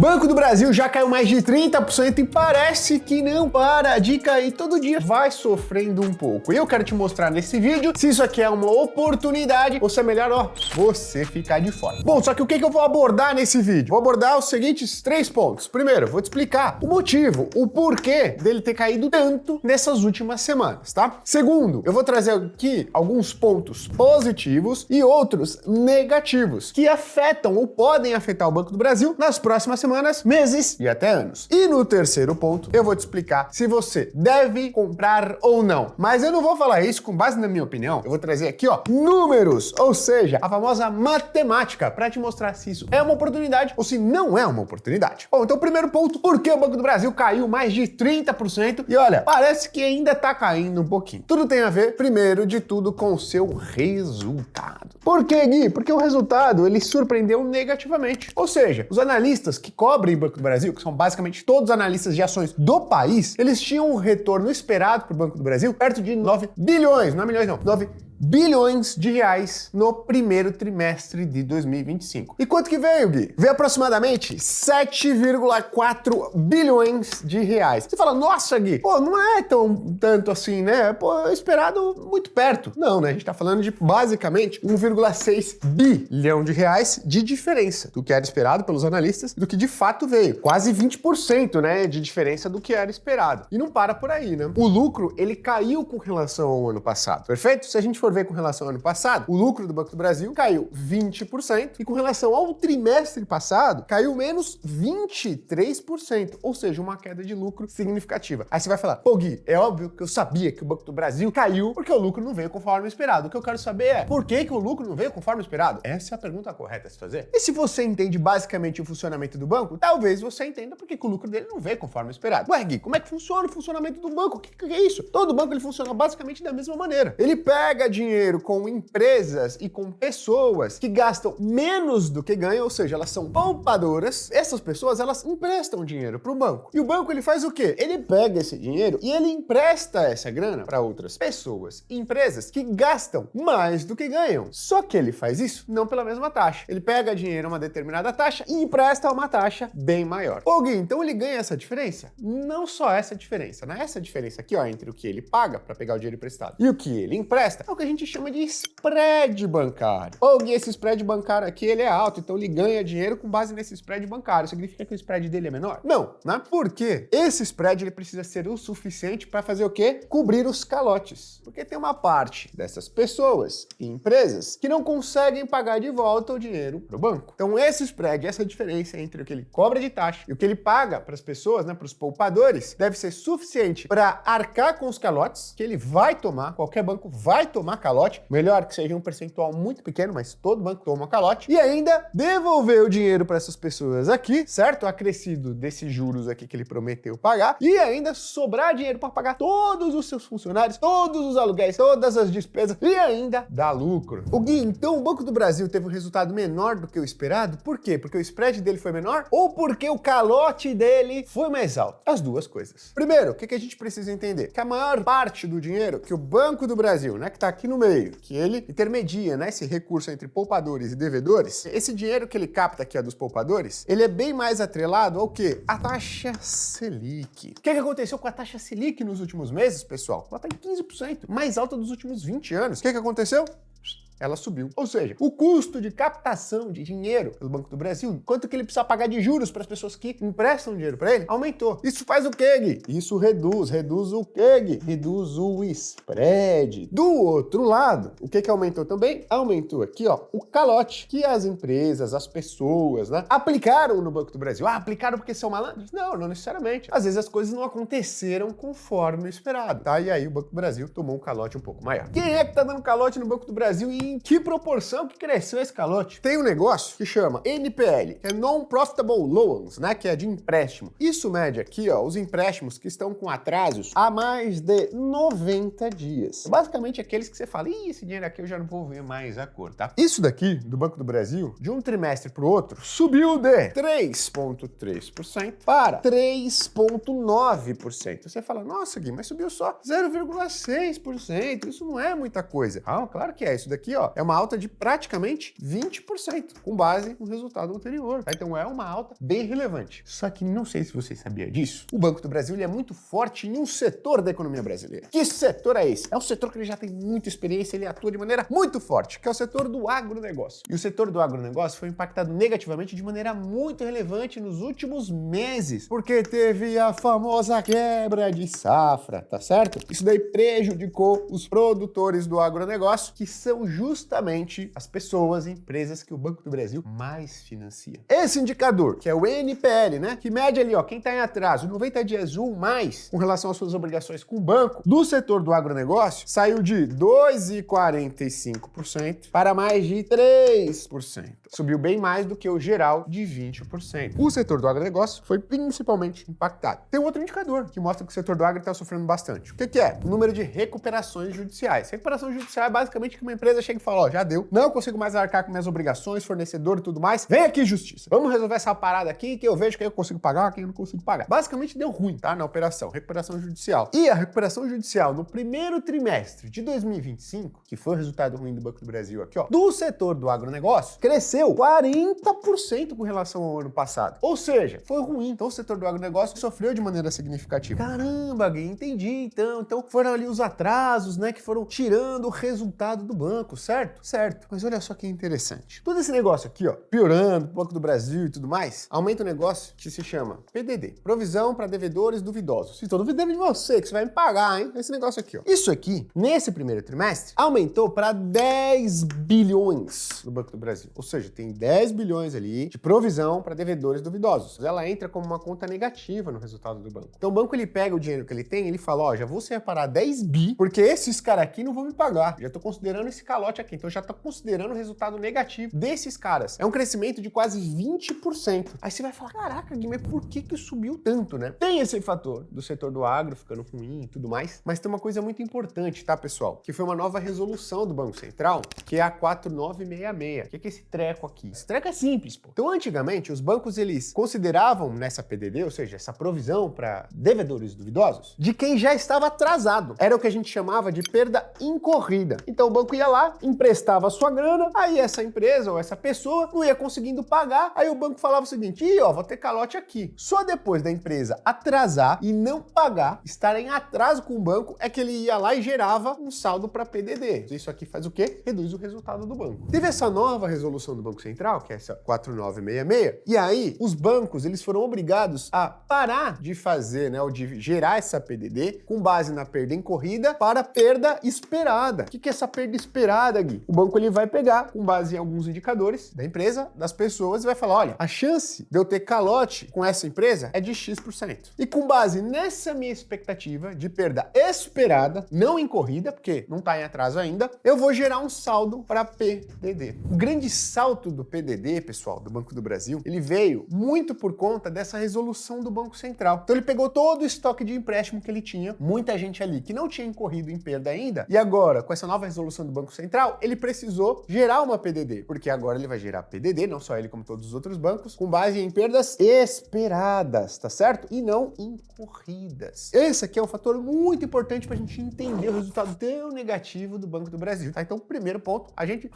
Banco do Brasil já caiu mais de 30% e parece que não para de cair todo dia. Vai sofrendo um pouco. E eu quero te mostrar nesse vídeo se isso aqui é uma oportunidade ou se é melhor, ó, você ficar de fora. Bom, só que o que eu vou abordar nesse vídeo? Vou abordar os seguintes 3 pontos. Primeiro, vou te explicar o motivo, o porquê dele ter caído tanto nessas últimas semanas, tá? Segundo, eu vou trazer aqui alguns pontos positivos e outros negativos que afetam ou podem afetar o Banco do Brasil nas próximas semanas, meses e até anos. E no terceiro ponto, eu vou te explicar se você deve comprar ou não. Mas eu não vou falar isso com base na minha opinião, eu vou trazer aqui, ó, números, ou seja, a famosa matemática, para te mostrar se isso é uma oportunidade ou se não é uma oportunidade. Bom, então primeiro ponto, por que o Banco do Brasil caiu mais de 30%? E olha, parece que ainda tá caindo um pouquinho. Tudo tem a ver, primeiro de tudo, com o seu resultado. Por quê, Gui? Porque o resultado, ele surpreendeu negativamente. Ou seja, os analistas que cobrem o Banco do Brasil, que são basicamente todos os analistas de ações do país, eles tinham um retorno esperado para o Banco do Brasil perto de 9 bilhões, não é milhões não, 9 bilhões de reais no primeiro trimestre de 2025. E quanto que veio, Gui? Veio aproximadamente 7,4 bilhões de reais. Você fala, nossa, Gui, pô, não é tanto assim, né? Pô, esperado muito perto. Não, né? A gente tá falando de basicamente 1,6 bilhão de reais de diferença do que era esperado pelos analistas e do que de fato veio. Quase 20%, né, de diferença do que era esperado. E não para por aí, né? O lucro, ele caiu com relação ao ano passado, perfeito? Se a gente for ver com relação ao ano passado, o lucro do Banco do Brasil caiu 20% e com relação ao trimestre passado, caiu menos 23%, ou seja, uma queda de lucro significativa. Aí você vai falar, pô, Gui, é óbvio que eu sabia que o Banco do Brasil caiu porque o lucro não veio conforme esperado. O que eu quero saber é, por que o lucro não veio conforme esperado? Essa é a pergunta correta a se fazer. E se você entende basicamente o funcionamento do banco, talvez você entenda por que o lucro dele não veio conforme esperado. Ué, Gui, como é que funciona o funcionamento do banco? O que é isso? Todo banco ele funciona basicamente da mesma maneira. Ele pega dinheiro com empresas e com pessoas que gastam menos do que ganham, ou seja, elas são poupadoras. Essas pessoas, elas emprestam dinheiro para o banco. E o banco, ele faz o quê? Ele pega esse dinheiro e ele empresta essa grana para outras pessoas e empresas que gastam mais do que ganham. Só que ele faz isso não pela mesma taxa. Ele pega dinheiro a uma determinada taxa e empresta uma taxa bem maior. Ô, Gui, então ele ganha essa diferença? Não só essa diferença, né? Essa diferença aqui, ó, entre o que ele paga para pegar o dinheiro emprestado e o que ele empresta, é o que a gente chama de spread bancário. Ou esse spread bancário aqui, ele é alto, então ele ganha dinheiro com base nesse spread bancário. Significa que o spread dele é menor? Não, né? Porque esse spread, ele precisa ser o suficiente para fazer o quê? Cobrir os calotes. Porque tem uma parte dessas pessoas e empresas que não conseguem pagar de volta o dinheiro para o banco. Então esse spread, essa diferença entre o que ele cobra de taxa e o que ele paga para as pessoas, né, para os poupadores, deve ser suficiente para arcar com os calotes que ele vai tomar, qualquer banco vai tomar calote, melhor que seja um percentual muito pequeno, mas todo banco toma calote, e ainda devolver o dinheiro para essas pessoas aqui, certo? Acrescido desses juros aqui que ele prometeu pagar, e ainda sobrar dinheiro para pagar todos os seus funcionários, todos os aluguéis, todas as despesas, e ainda dar lucro. O Gui, então o Banco do Brasil teve um resultado menor do que o esperado? Por quê? Porque o spread dele foi menor? Ou porque o calote dele foi mais alto? As duas coisas. Primeiro, o que a gente precisa entender? Que a maior parte do dinheiro que o Banco do Brasil, né, que tá aqui no meio, que ele intermedia, né, esse recurso entre poupadores e devedores, esse dinheiro que ele capta aqui, ó, dos poupadores, ele é bem mais atrelado ao quê? A taxa Selic. O que aconteceu com a taxa Selic nos últimos meses, pessoal? Ela tá em 15%, mais alta dos últimos 20 anos. O que aconteceu? Ela subiu. Ou seja, o custo de captação de dinheiro pelo Banco do Brasil, quanto que ele precisa pagar de juros para as pessoas que emprestam dinheiro para ele, aumentou. Isso faz o quê, Gui? Isso reduz o quê, Gui? Reduz o spread. Do outro lado, o que aumentou também? Aumentou aqui, ó, o calote que as empresas, as pessoas, né, aplicaram no Banco do Brasil. Ah, aplicaram porque são malandros? Não, não necessariamente. Às vezes as coisas não aconteceram conforme o esperado, tá? E aí o Banco do Brasil tomou um calote um pouco maior. Quem é que tá dando calote no Banco do Brasil e em que proporção que cresceu esse calote? Tem um negócio que chama NPL, que é Non-Profitable Loans, né, que é de empréstimo. Isso mede aqui, ó, os empréstimos que estão com atrasos há mais de 90 dias. Basicamente aqueles que você fala, ih, esse dinheiro aqui eu já não vou ver mais a cor, tá? Isso daqui, do Banco do Brasil, de um trimestre para o outro, subiu de 3,3% para 3,9%. Você fala, nossa, Gui, mas subiu só 0,6%. Isso não é muita coisa. Ah, claro que é. Isso daqui, ó, ó, é uma alta de praticamente 20%, com base no resultado anterior. Tá? Então é uma alta bem relevante. Só que não sei se você sabia disso. O Banco do Brasil ele é muito forte em um setor da economia brasileira. Que setor é esse? É um setor que ele já tem muita experiência, ele atua de maneira muito forte, que é o setor do agronegócio. E o setor do agronegócio foi impactado negativamente de maneira muito relevante nos últimos meses, porque teve a famosa quebra de safra, tá certo? Isso daí prejudicou os produtores do agronegócio, que são justamente as pessoas e empresas que o Banco do Brasil mais financia. Esse indicador, que é o NPL, né? Que mede ali, ó, quem tá em atraso, 90 dias ou mais, com relação às suas obrigações com o banco, do setor do agronegócio, saiu de 2,45% para mais de 3%. Subiu bem mais do que o geral de 20%. O setor do agronegócio foi principalmente impactado. Tem um outro indicador que mostra que o setor do agro está sofrendo bastante. O que é? O número de recuperações judiciais. Recuperação judicial é basicamente que uma empresa chega e fala, ó, já deu, não consigo mais arcar com minhas obrigações, fornecedor e tudo mais, vem aqui justiça. Vamos resolver essa parada aqui que eu vejo que eu consigo pagar, quem eu não consigo pagar. Basicamente deu ruim, tá? Na operação, recuperação judicial. E a recuperação judicial no primeiro trimestre de 2025, que foi o resultado ruim do Banco do Brasil aqui, ó, do setor do agronegócio, cresceu 40% com relação ao ano passado. Ou seja, foi ruim. Então o setor do agronegócio sofreu de maneira significativa. Caramba, Gui, entendi então. Então foram ali os atrasos, né, que foram tirando o resultado do banco, certo? Certo. Mas olha só que interessante. Todo esse negócio aqui, ó, piorando, Banco do Brasil e tudo mais, aumenta um negócio que se chama PDD. Provisão para devedores duvidosos. Se estou duvidando de você, que você vai me pagar, hein? Esse negócio aqui, ó. Isso aqui, nesse primeiro trimestre, aumentou para 10 bilhões no Banco do Brasil. Ou seja, tem 10 bilhões ali de provisão para devedores duvidosos. Ela entra como uma conta negativa no resultado do banco. Então o banco ele pega o dinheiro que ele tem, ele fala, ó, já vou separar 10 bi, porque esses caras aqui não vão me pagar. Já tô considerando esse calote aqui, então já tô considerando o resultado negativo desses caras. É um crescimento de quase 20%. Aí você vai falar, caraca, Gui, mas por que subiu tanto, né? Tem esse fator do setor do agro ficando ruim e tudo mais, mas tem uma coisa muito importante, tá, pessoal? Que foi uma nova resolução do Banco Central, que é a 4966. O que é esse treco aqui? Esse treco é simples, pô. Então, antigamente, os bancos, eles consideravam nessa PDD, ou seja, essa provisão para devedores duvidosos, de quem já estava atrasado. Era o que a gente chamava de perda incorrida. Então, o banco ia lá, emprestava a sua grana, aí essa empresa ou essa pessoa não ia conseguindo pagar, aí o banco falava o seguinte, ih, ó, vou ter calote aqui. Só depois da empresa atrasar e não pagar, estar em atraso com o banco, é que ele ia lá e gerava um saldo para PDD. Isso aqui faz o quê? Reduz o resultado do banco. Teve essa nova resolução do Banco Central, que é essa 4966, e aí os bancos, eles foram obrigados a parar de fazer, né, ou de gerar essa PDD com base na perda incorrida para perda esperada. O que é essa perda esperada, Gui? O banco ele vai pegar com base em alguns indicadores da empresa, das pessoas, e vai falar, olha, a chance de eu ter calote com essa empresa é de X%. E com base nessa minha expectativa de perda esperada, não incorrida, porque não está em atraso ainda, eu vou gerar um saldo para PDD. O grande salto do PDD, pessoal, do Banco do Brasil, ele veio muito por conta dessa resolução do Banco Central. Então ele pegou todo o estoque de empréstimo que ele tinha, muita gente ali que não tinha incorrido em perda ainda, e agora, com essa nova resolução do Banco Central, ele precisou gerar uma PDD, porque agora ele vai gerar PDD, não só ele como todos os outros bancos, com base em perdas esperadas, tá certo? E não incorridas. Esse aqui é um fator muito importante para a gente entender o resultado tão negativo do Banco do Brasil, tá? Então, primeiro ponto, a gente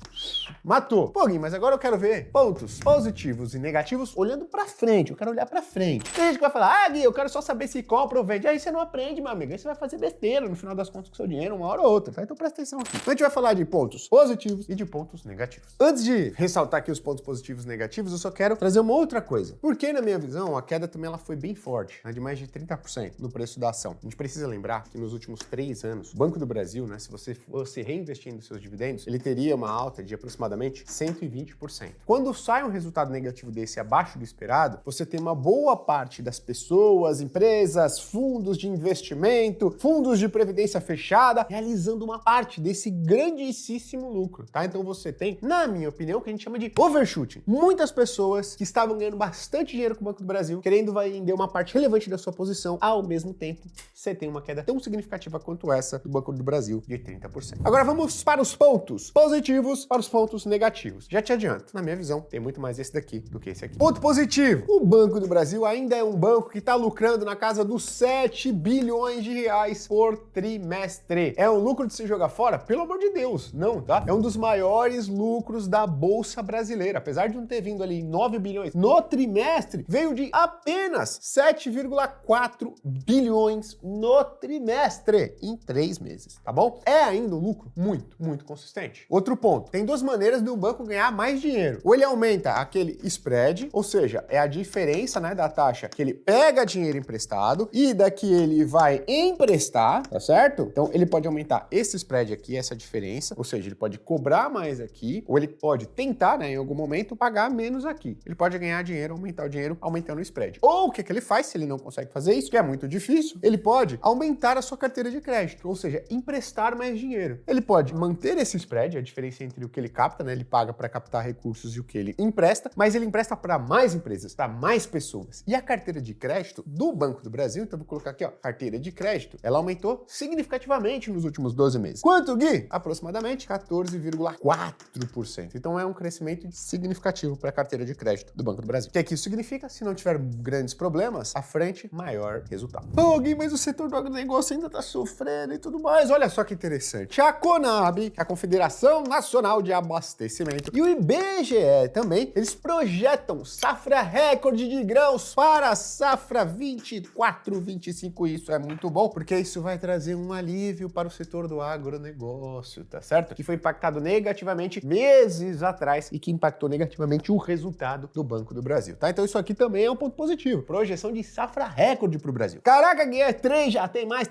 matou. Pô, Gui, mas agora eu quero ver pontos positivos e negativos olhando pra frente. Eu quero olhar pra frente. Tem gente que vai falar, ah, Gui, eu quero só saber se compra ou vende. Aí você não aprende, meu amigo. Aí você vai fazer besteira no final das contas com seu dinheiro, uma hora ou outra, tá? Então presta atenção aqui. Então a gente vai falar de pontos positivos e de pontos negativos. Antes de ressaltar aqui os pontos positivos e negativos, eu só quero trazer uma outra coisa. Porque, na minha visão, a queda também ela foi bem forte, né, de mais de 30% no preço da ação. A gente precisa lembrar que nos últimos 3 anos, o Banco do Brasil, né, se você fosse reinvestindo seus dividendos, ele teria uma alta de aproximadamente 120%. Quando sai um resultado negativo desse abaixo do esperado, você tem uma boa parte das pessoas, empresas, fundos de investimento, fundos de previdência fechada, realizando uma parte desse grandíssimo lucro, tá? Então você tem, na minha opinião, o que a gente chama de overshooting. Muitas pessoas que estavam ganhando bastante dinheiro com o Banco do Brasil, querendo vender uma parte relevante da sua posição, ao mesmo tempo, você tem uma queda tão significativa quanto essa do Banco do Brasil, de 30%. Agora vamos para os pontos positivos, para os pontos negativos. Já te adianto, na minha visão, tem muito mais esse daqui do que esse aqui. Ponto positivo, o Banco do Brasil ainda é um banco que está lucrando na casa dos 7 bilhões de reais por trimestre. É um lucro de se jogar fora? Pelo amor de Deus, não, tá? É um dos maiores lucros da Bolsa Brasileira. Apesar de não ter vindo ali 9 bilhões no trimestre, veio de apenas 7,4 bilhões no trimestre, em 3 meses, tá bom? É ainda um lucro muito consistente. Outro ponto, tem duas maneiras do banco ganhar mais dinheiro. Ou ele aumenta aquele spread, ou seja, é a diferença, né, da taxa que ele pega dinheiro emprestado e daqui ele vai emprestar, tá certo? Então ele pode aumentar esse spread aqui, essa diferença, ou seja, ele pode cobrar mais aqui, ou ele pode tentar, né, em algum momento, pagar menos aqui. Ele pode ganhar dinheiro, aumentar o dinheiro, aumentando o spread. Ou o que ele faz, se ele não consegue fazer isso, que é muito difícil, ele pode aumentar a sua carteira de crédito, ou seja, emprestar mais dinheiro. Ele pode manter esse spread, a diferença entre o que ele capta, né, ele paga para captar recursos e o que ele empresta, mas ele empresta para mais empresas, para mais pessoas. E a carteira de crédito do Banco do Brasil, então vou colocar aqui, ó, carteira de crédito, ela aumentou significativamente nos últimos 12 meses. Quanto, Gui? Aproximadamente 14,4%. Então é um crescimento significativo para a carteira de crédito do Banco do Brasil. O que é que isso significa? Se não tiver grandes problemas, à frente, maior resultado. Pô, Gui, mas o setor do agronegócio ainda tá sofrendo e tudo mais. Olha só que interessante. A Conab, a Confederação Nacional de Abastecimento, e o IBGE também, eles projetam safra recorde de grãos para a safra 24/25. Isso é muito bom, porque isso vai trazer um alívio para o setor do agronegócio, tá certo? Que foi impactado negativamente meses atrás e que impactou negativamente o resultado do Banco do Brasil, tá? Então isso aqui também é um ponto positivo. Projeção de safra recorde para o Brasil. Caraca, Gui, é 3, já tem mais,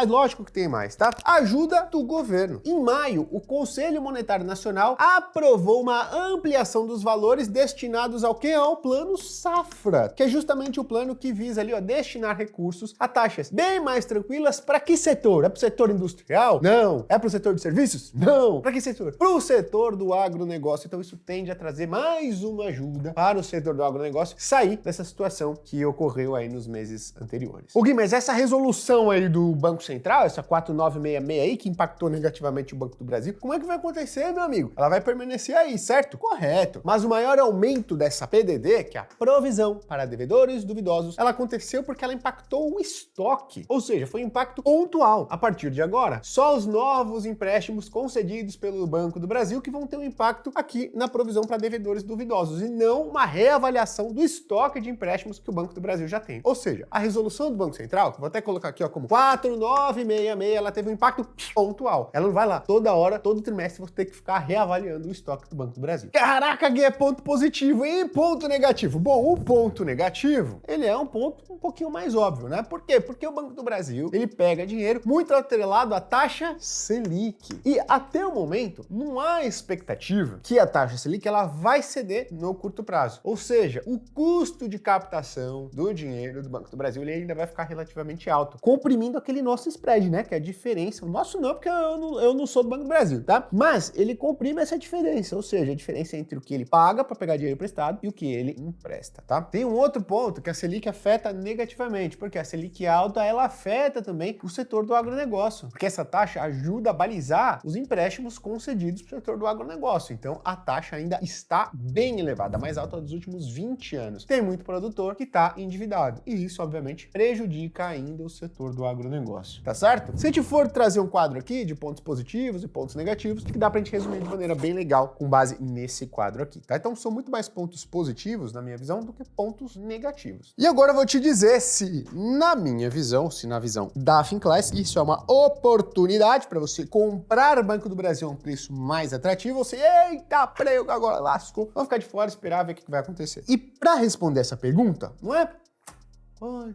lógico que tem mais, tá? Ajuda do governo. Em maio, o Conselho Monetário Nacional aprovou uma ampliação dos valores destinados ao quê? Ao Plano Safra, que é justamente o plano que visa ali, ó, destinar recursos a taxas bem mais tranquilas para que setor? É para o setor industrial? Não. É para o setor de serviços? Não. Para que setor? Para o setor do agronegócio. Então isso tende a trazer mais uma ajuda para o setor do agronegócio sair dessa situação que ocorreu aí nos meses anteriores. O Gui, mas essa resolução aí do Banco Central, essa 4966 aí, que impactou negativamente o Banco do Brasil, como é que vai acontecer, meu amigo? Ela vai permanecer aí, certo? Correto. Mas o maior aumento dessa PDD, que é a provisão para devedores duvidosos, ela aconteceu porque ela impactou o estoque. Ou seja, foi um impacto pontual. A partir de agora, só os novos empréstimos concedidos pelo Banco do Brasil que vão ter um impacto aqui na provisão para devedores duvidosos e não uma reavaliação do estoque de empréstimos que o Banco do Brasil já tem. Ou seja, a resolução do Banco Central, que vou até colocar aqui, ó, como 4966, ela teve um impacto pontual. Ela não vai lá toda hora, todo trimestre você tem que ficar reavaliando o estoque do Banco do Brasil. Caraca, Gui, é ponto positivo e ponto negativo. Bom, o ponto negativo, ele é um ponto um pouquinho mais óbvio, né? Por quê? Porque o Banco do Brasil, ele pega dinheiro muito atrelado à taxa Selic. E até o momento, não há expectativa que a taxa Selic ela vai ceder no curto prazo. Ou seja, o custo de captação do dinheiro do Banco do Brasil, ele ainda vai ficar relativamente alto, comprimindo aquele nosso spread, né? Que é a diferença. O nosso não, porque eu não sou do Banco do Brasil, tá? Mas ele comprime essa diferença, ou seja, a diferença entre o que ele paga para pegar dinheiro emprestado e o que ele empresta, tá? Tem um outro ponto que a Selic afeta negativamente, porque a Selic alta, ela afeta também o setor do agronegócio, porque essa taxa ajuda a balizar os empréstimos concedidos para o setor do agronegócio. Então, a taxa ainda está bem elevada, a mais alta dos últimos 20 anos. Tem muito produtor que está endividado, e isso, obviamente, prejudica ainda o setor do agronegócio, tá certo? Se a gente for trazer um quadro aqui de pontos positivos e pontos negativos, que dá pra gente resumir de maneira bem legal com base nesse quadro aqui, tá? Então, são muito mais pontos positivos, na minha visão, do que pontos negativos. E agora eu vou te dizer se, na minha visão, se na visão da Finclass, isso é uma oportunidade para você comprar Banco do Brasil a um preço mais atrativo, ou se, eita, prego, agora lascou. Vamos ficar de fora, esperar ver o que vai acontecer. E para responder essa pergunta, não é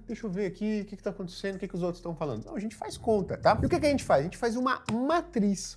deixa eu ver aqui o que está acontecendo, o que os outros estão falando. Não, a gente faz conta, tá? E o que a gente faz? A gente faz uma matriz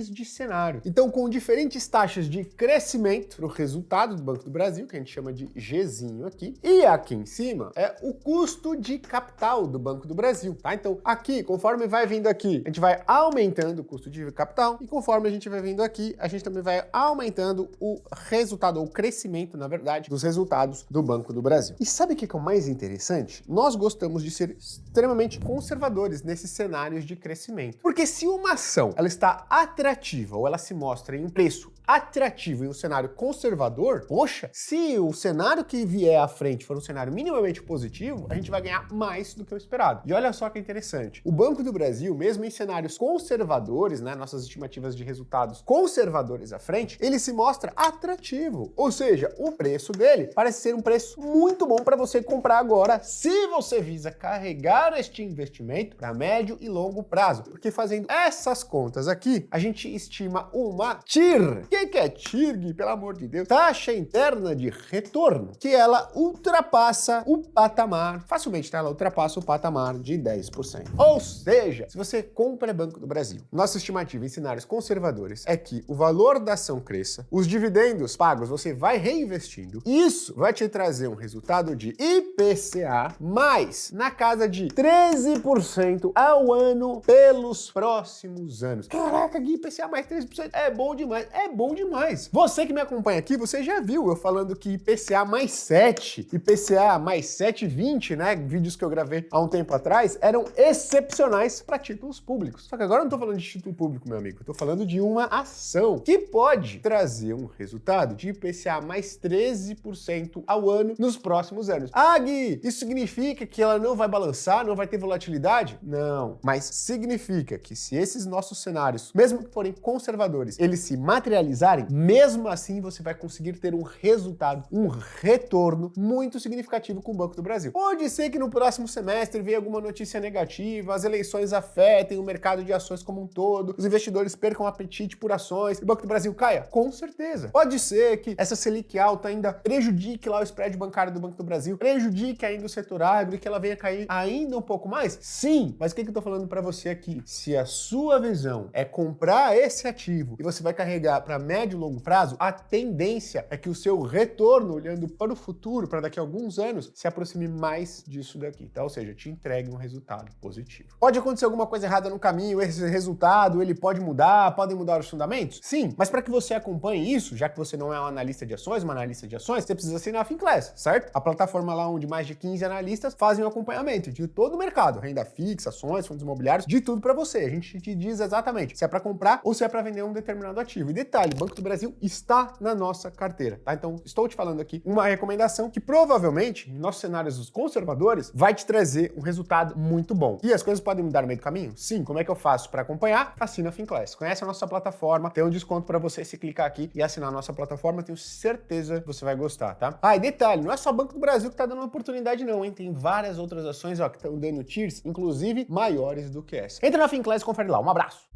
de cenário. Então, com diferentes taxas de crescimento para o resultado do Banco do Brasil, que a gente chama de Gzinho aqui, e aqui em cima é o custo de capital do Banco do Brasil, tá? Então, aqui, conforme vai vindo aqui, a gente vai aumentando o custo de capital, e conforme a gente vai vindo aqui, a gente também vai aumentando o resultado, ou o crescimento, na verdade, dos resultados do Banco do Brasil. E sabe o que é o mais interessante? Nós gostamos de ser extremamente conservadores nesses cenários de crescimento. Porque se uma ação ela está atrativa ou ela se mostra em um preço atrativo e um cenário conservador, poxa, se o cenário que vier à frente for um cenário minimamente positivo, a gente vai ganhar mais do que o esperado. E olha só que interessante, o Banco do Brasil, mesmo em cenários conservadores, né, nossas estimativas de resultados conservadores à frente, ele se mostra atrativo. Ou seja, o preço dele parece ser um preço muito bom para você comprar agora, se você visa carregar este investimento para médio e longo prazo. Porque fazendo essas contas aqui, a gente estima uma TIR. O que é TIR, Gui? Pelo amor de Deus? Taxa interna de retorno, que ela ultrapassa o patamar, facilmente, tá? Ela ultrapassa o patamar de 10%. Ou seja, se você compra Banco do Brasil, nossa estimativa em cenários conservadores é que o valor da ação cresça, os dividendos pagos você vai reinvestindo, isso vai te trazer um resultado de IPCA mais na casa de 13% ao ano pelos próximos anos. Caraca, Gui, IPCA mais 13% é bom demais, é bom demais. Você que me acompanha aqui, você já viu eu falando que IPCA mais 7, IPCA mais 7,20, né, vídeos que eu gravei há um tempo atrás, eram excepcionais para títulos públicos. Só que agora eu não tô falando de título público, meu amigo, eu tô falando de uma ação que pode trazer um resultado de IPCA mais 13% ao ano nos próximos anos. Ah, Gui, isso significa que ela não vai balançar, não vai ter volatilidade? Não, mas significa que se esses nossos cenários, mesmo que forem conservadores, eles se materializarem, mesmo assim você vai conseguir ter um resultado, um retorno muito significativo com o Banco do Brasil. Pode ser que no próximo semestre venha alguma notícia negativa, as eleições afetem o mercado de ações como um todo, os investidores percam apetite por ações, e o Banco do Brasil caia? Com certeza. Pode ser que essa Selic alta ainda prejudique lá o spread bancário do Banco do Brasil, prejudique ainda o setor agro e que ela venha cair ainda um pouco mais? Sim, mas o que eu tô falando para você aqui? Se a sua visão é comprar esse ativo e você vai carregar para médio e longo prazo, a tendência é que o seu retorno, olhando para o futuro, para daqui a alguns anos, se aproxime mais disso daqui, tá? Ou seja, te entregue um resultado positivo. Pode acontecer alguma coisa errada no caminho, esse resultado, ele pode mudar, podem mudar os fundamentos? Sim, mas para que você acompanhe isso, já que você não é um analista de ações, uma analista de ações, você precisa assinar a Finclass, certo? A plataforma lá onde mais de 15 analistas fazem o acompanhamento de todo o mercado, renda fixa, ações, fundos imobiliários, de tudo para você. A gente te diz exatamente se é para comprar ou se é para vender um determinado ativo. E detalhe, o Banco do Brasil está na nossa carteira, tá? Então, estou te falando aqui uma recomendação que provavelmente, em nossos cenários conservadores, vai te trazer um resultado muito bom. E as coisas podem mudar no meio do caminho? Sim. Como é que eu faço para acompanhar? Assina a Finclass. Conhece a nossa plataforma, tem um desconto para você se clicar aqui e assinar a nossa plataforma, tenho certeza que você vai gostar, tá? Ah, e detalhe, não é só Banco do Brasil que tá dando uma oportunidade não, hein? Tem várias outras ações, ó, que estão dando tiers, inclusive maiores do que essa. Entra na Finclass e confere lá. Um abraço!